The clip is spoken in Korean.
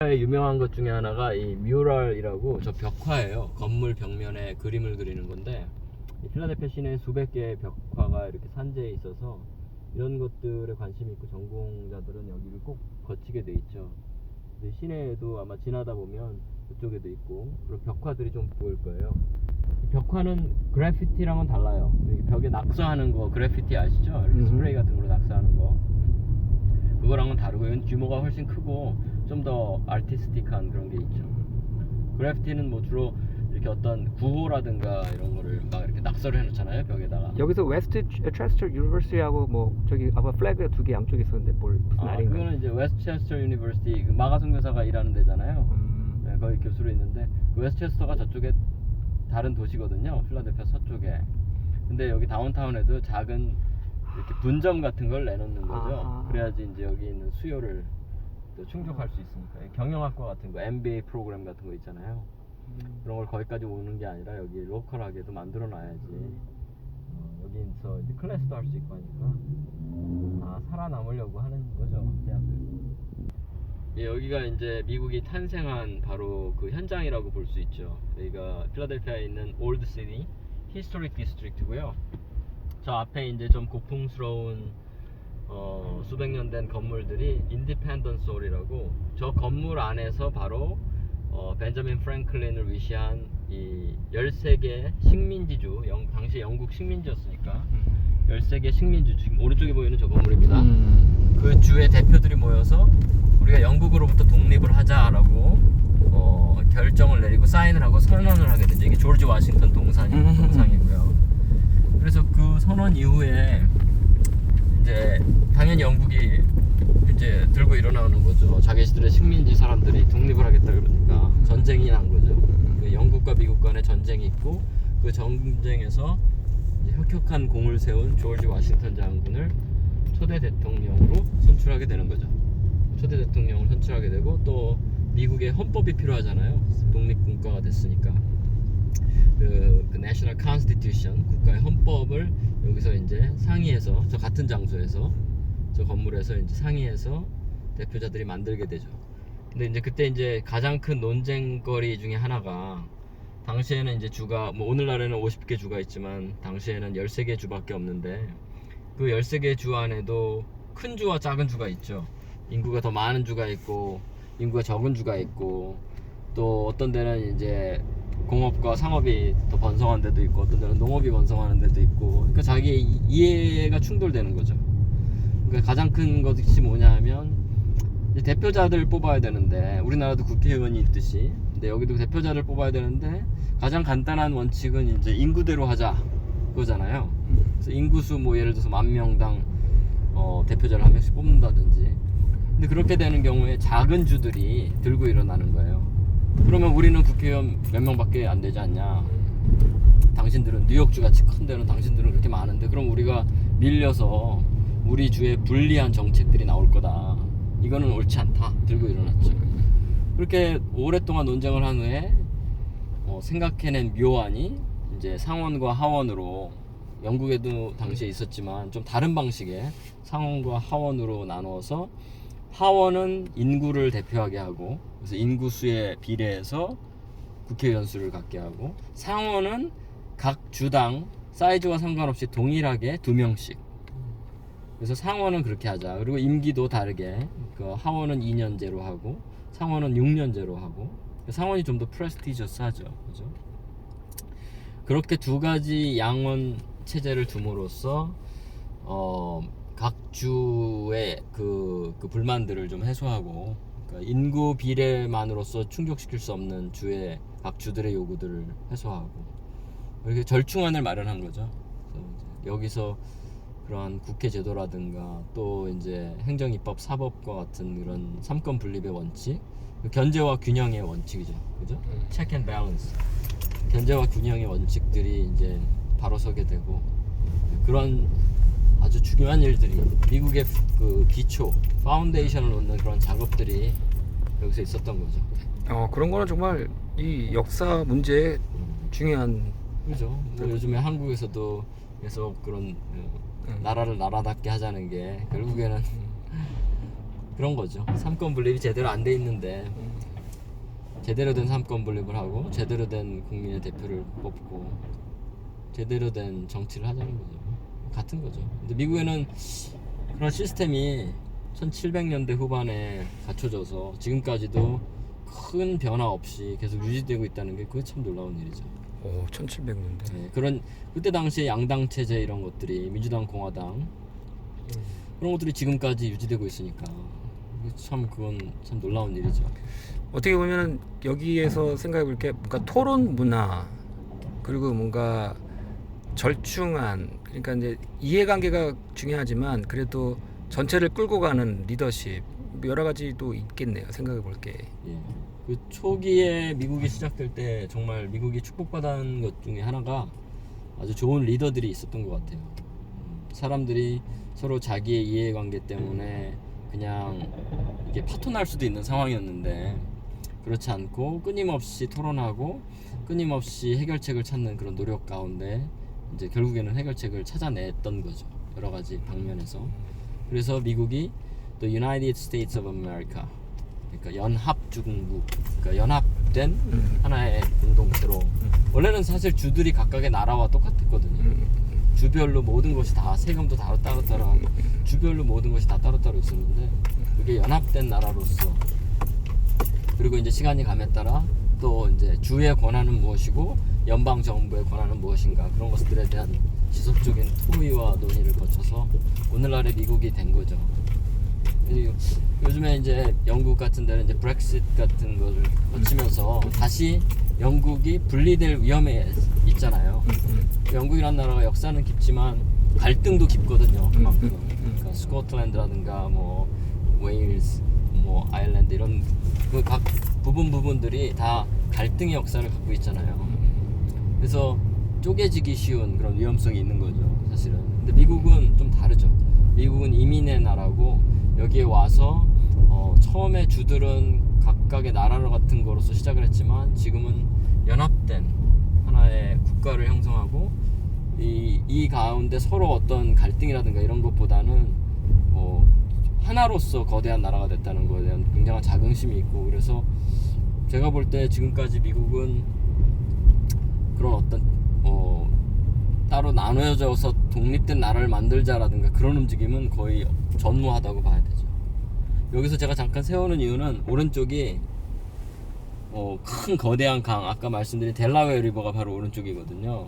유명한 것 중에 하나가 이 뮤럴이라고 저 벽화예요. 건물 벽면에 그림을 그리는 건데, 이 필라델피아 시내에 수백 개의 벽화가 이렇게 산재해 있어서 이런 것들에 관심이 있고 전공자들은 여기를 꼭 거치게 돼 있죠. 근데 시내에도 아마 지나다 보면 그쪽에도 있고 그런 벽화들이 좀 보일 거예요. 이 벽화는 그래피티랑은 달라요. 여기 벽에 낙서하는 거 그래피티 아시죠? 이렇게 스프레이 같은 걸로 낙서하는 거. 그거랑은 다르고 이건 규모가 훨씬 크고 좀 더 아티스틱한 그런 게 있죠. 그래피티는 뭐 주로 이렇게 어떤 구호라든가 이런 거를 막 이렇게 낙서를 해놓잖아요, 벽에다가. 여기서 웨스트 체스터 유니버시티하고 뭐 저기 아마 플래그 두 개 양쪽에 있었는데 무슨 말인가? 그거는 이제 웨스트체스터 유니버시티, 그 마가선 교사가 일하는 데잖아요. 네, 거기 교수로 있는데 그 웨스트체스터가 저쪽에 다른 도시거든요, 필라델피아 서쪽에. 근데 여기 다운타운에도 작은 이렇게 분점 같은 걸 내놓는 거죠. 그래야지 이제 여기 있는 수요를 또 충족할 수 있으니까. 경영학과 같은 거, MBA 프로그램 같은 거 있잖아요. 그런 걸 거기까지 오는 게 아니라 여기 로컬하게도 만들어 놔야지 여기서 이제 클래스도 할 수 있고 하니까 살아남으려고 하는 거죠, 대학들. 예, 여기가 이제 미국이 탄생한 바로 그 현장이라고 볼 수 있죠. 여기가 필라델피아에 있는 올드 시티 히스토릭 디스트릭트고요. 저 앞에 이제 좀 고풍스러운 수백 년 된 건물들이 인디펜던스 홀이라고, 저 건물 안에서 바로 벤저민 프랭클린을 위시한 이 13개 식민지주, 당시 영국 식민지였으니까 13개 식민주, 지금 오른쪽에 보이는 저 건물입니다. 그 주의 대표들이 모여서 우리가 영국으로부터 독립을 하자라고 결정을 내리고 사인을 하고 선언을 하게 되죠. 이게 조지 워싱턴 동상이고요. 그래서 그 선언 이후에 이제 당연히 영국이 이제 들고 일어나는 거죠. 자기들의 식민지 사람들이 독립을 하겠다 그러니까 전쟁이 난 거죠. 그 영국과 미국 간의 전쟁이 있고 그 전쟁에서 혁혁한 공을 세운 조지 워싱턴 장군을 초대 대통령으로 선출하게 되는 거죠. 초대 대통령을 선출하게 되고 또 미국의 헌법이 필요하잖아요. 독립국가가 됐으니까. 그 National Constitution, 국가의 헌법을 여기서 이제 상의해서, 저 같은 장소에서, 저 건물에서 이제 상의해서 대표자들이 만들게 되죠. 근데 이제 그때 이제 가장 큰 논쟁거리 중에 하나가, 당시에는 이제 주가, 뭐 오늘날에는 50개 주가 있지만 당시에는 13개 주밖에 없는데, 그 13개 주 안에도 큰 주와 작은 주가 있죠. 인구가 더 많은 주가 있고 인구가 적은 주가 있고, 또 어떤 데는 이제 공업과 상업이 더 번성한 데도 있고 어떤 데는 농업이 번성하는 데도 있고, 그러니까 자기 이해가 충돌되는 거죠. 그러니까 가장 큰 것이 뭐냐 하면 대표자들 뽑아야 되는데, 우리나라도 국회의원이 있듯이, 근데 여기도 대표자를 뽑아야 되는데 가장 간단한 원칙은 이제 인구대로 하자 그거잖아요. 그래서 인구수 뭐 예를 들어서 10,000명당 대표자를 한 명씩 뽑는다든지. 근데 그렇게 되는 경우에 작은 주들이 들고 일어나는 거예요. 그러면 우리는 국회의원 몇 명밖에 안 되지 않냐, 당신들은 뉴욕주 같이 큰 데는 당신들은 그렇게 많은데 그럼 우리가 밀려서 우리 주에 불리한 정책들이 나올 거다, 이거는 옳지 않다, 들고 일어났죠. 그렇게 오랫동안 논쟁을 한 후에 생각해낸 묘안이 이제 상원과 하원으로, 영국에도 당시에 있었지만 좀 다른 방식의 상원과 하원으로 나누어서, 하원은 인구를 대표하게 하고, 그래서 인구수에 비례해서 국회의원 수를 갖게 하고, 상원은 각 주당 사이즈와 상관없이 동일하게 2명씩. 그래서 상원은 그렇게 하자. 그리고 임기도 다르게, 그 하원은 2년제로 하고 상원은 6년제로 하고, 상원이 좀 더 프레스티저스하죠, 그죠? 그렇게 두 가지 양원 체제를 둠으로써 각 주의 그 불만들을 좀 해소하고, 그러니까 인구 비례만으로서 충족시킬 수 없는 주의 각 주들의 요구들을 해소하고, 이렇게 절충안을 마련한 거죠. 그래서 이제 여기서 그러한 국회 제도라든가 또 이제 행정, 입법, 사법과 같은 그런 삼권 분립의 원칙, 견제와 균형의 원칙이죠, 그죠? 체크 앤 밸런스, 견제와 균형의 원칙들이 이제 바로 서게 되고, 그런 아주 중요한 일들이, 미국의 그 기초 파운데이션을 놓는 그런 작업들이 여기서 있었던 거죠. 그런 거는 정말 이 역사 문제의 중요한, 그죠? 뭐 요즘에 한국에서도 계속 그런 나라를 나라답게 하자는 게 결국에는 그런 거죠. 삼권 분립이 제대로 안 돼 있는데 제대로 된 삼권 분립을 하고 제대로 된 국민의 대표를 뽑고 제대로 된 정치를 하자는 거죠. 같은 거죠. 근데 미국에는 그런 시스템이 1700년대 후반에 갖춰져서 지금까지도 큰 변화 없이 계속 유지되고 있다는 게 그게 참 놀라운 일이죠. 오, 1700년대. 네, 그런 그때 당시에 양당 체제 이런 것들이 민주당, 공화당 그런 것들이 지금까지 유지되고 있으니까 그건 참 놀라운 일이죠. 어떻게 보면은 여기에서 생각해 볼 게 뭔가 토론 문화 그리고 뭔가 절충안 그러니까 이제 이해관계가 중요하지만 그래도 전체를 끌고 가는 리더십 여러 가지도 있겠네요. 생각해 볼 게. 예. 그 초기에 미국이 시작될 때 정말 미국이 축복받은 것 중에 하나가 아주 좋은 리더들이 있었던 것 같아요. 사람들이 서로 자기의 이해관계 때문에 그냥 이게 파토날 수도 있는 상황이었는데 그렇지 않고 끊임없이 토론하고 끊임없이 해결책을 찾는 그런 노력 가운데 이제 결국에는 해결책을 찾아냈던 거죠. 여러 가지 방면에서. 그래서 미국이 The United States of America, 그러니까 연합중국, 그러니까 연합된 하나의 공동체로. 원래는 사실 주들이 각각의 나라와 똑같았거든요. 주별로 모든 것이 다 세금도 다 따로따로 주별로 모든 것이 다 따로따로 있었는데 그게 연합된 나라로서 그리고 이제 시간이 감에 따라 또 이제 주의 권한은 무엇이고 연방 정부의 권한은 무엇인가 그런 것들에 대한 지속적인 토의와 논의를 거쳐서 오늘날의 미국이 된 거죠. 요즘에 이제 영국 같은 데는 이제 브렉시트 같은 것을 거치면서 다시 영국이 분리될 위험에 있잖아요. 영국이라는 나라가 역사는 깊지만 갈등도 깊거든요. 그만큼. 그러니까 스코틀랜드라든가 뭐 웨일스, 뭐 아일랜드 이런 그 각 부분들이 다 갈등의 역사를 갖고 있잖아요. 그래서 쪼개지기 쉬운 그런 위험성이 있는 거죠, 사실은. 근데 미국은 좀 다르죠. 미국은 이민의 나라고 여기에 와서 처음에 주들은 각각의 나라 같은 거로서 시작을 했지만 지금은 연합된 하나의 국가를 형성하고 이 가운데 서로 어떤 갈등이라든가 이런 것보다는 하나로서 거대한 나라가 됐다는 거에 대한 굉장한 자긍심이 있고 그래서 제가 볼 때 지금까지 미국은 그런 어떤 따로 나눠져서 독립된 나라를 만들자라든가 그런 움직임은 거의 전무하다고 봐야 되죠. 여기서 제가 잠깐 세우는 이유는 오른쪽이 큰 거대한 강 아까 말씀드린 델라웨어 리버가 바로 오른쪽이거든요.